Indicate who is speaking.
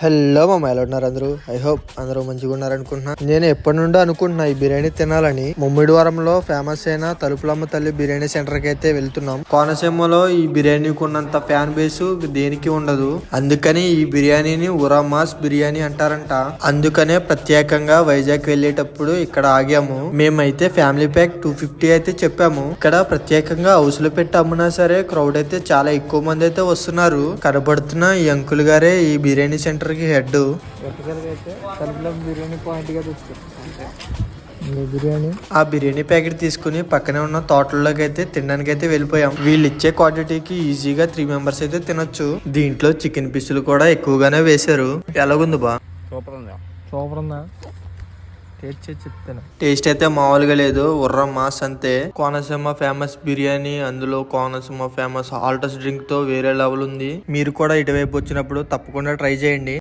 Speaker 1: Hello మామ, ఎలా ఉన్నారు అందరూ? ఐ హోప్ అందరూ మంచిగా ఉన్నారు అనుకుంటున్నా. నేను ఎప్పటి నుండో అనుకుంటున్నా ఈ బిర్యానీ తినాలని. ముమ్మిడివరంలో ఫేమస్ అయిన తలుపులమ్మ తల్లి బిర్యానీ సెంటర్ కి అయితే వెళ్తున్నాం. కోనసీమలో ఈ బిర్యానీకి ఉన్నంత ఫ్యాన్ బేస్ దేనికి ఉండదు. అందుకని ఈ బిర్యానీని ఉరామాస్ బిర్యానీ అంటారంట. అందుకనే ప్రత్యేకంగా వైజాగ్ వెళ్ళేటప్పుడు ఇక్కడ ఆగాము. మేమైతే ఫ్యామిలీ ప్యాక్ 250 అయితే చెప్పాము. ఇక్కడ ప్రత్యేకంగా హౌస్లో పెట్టి అమ్మునా సరే క్రౌడ్ అయితే చాలా ఎక్కువ మంది అయితే వస్తున్నారు. కనబడుతున్న ఈ అంకుల్ గారే ఈ బిర్యానీ సెంటర్ హెడ్. ఆ బిర్యానీ ప్యాకెట్ తీసుకుని పక్కనే ఉన్న తోటల్లోకి అయితే తినడానికి అయితే వెళ్ళిపోయాం. వీళ్ళు ఇచ్చే క్వాంటిటీకి ఈజీగా 3 మెంబర్స్ అయితే తినొచ్చు. దీంట్లో చికెన్ పీసులు కూడా ఎక్కువగానే వేశారు. ఎలాగుంది బా? సూపర్ ఉందా? టేస్ట్ అయితే మామూలుగా లేదు. ఉర్ర మాస్ అంతే. కోనసీమ ఫేమస్ బిర్యానీ, అందులో కోనసీమ ఫేమస్ ఆల్టస్ డ్రింక్ తో వేరే లెవెల్ ఉంది. మీరు కూడా ఇటువైపు వచ్చినప్పుడు తప్పకుండా ట్రై చేయండి.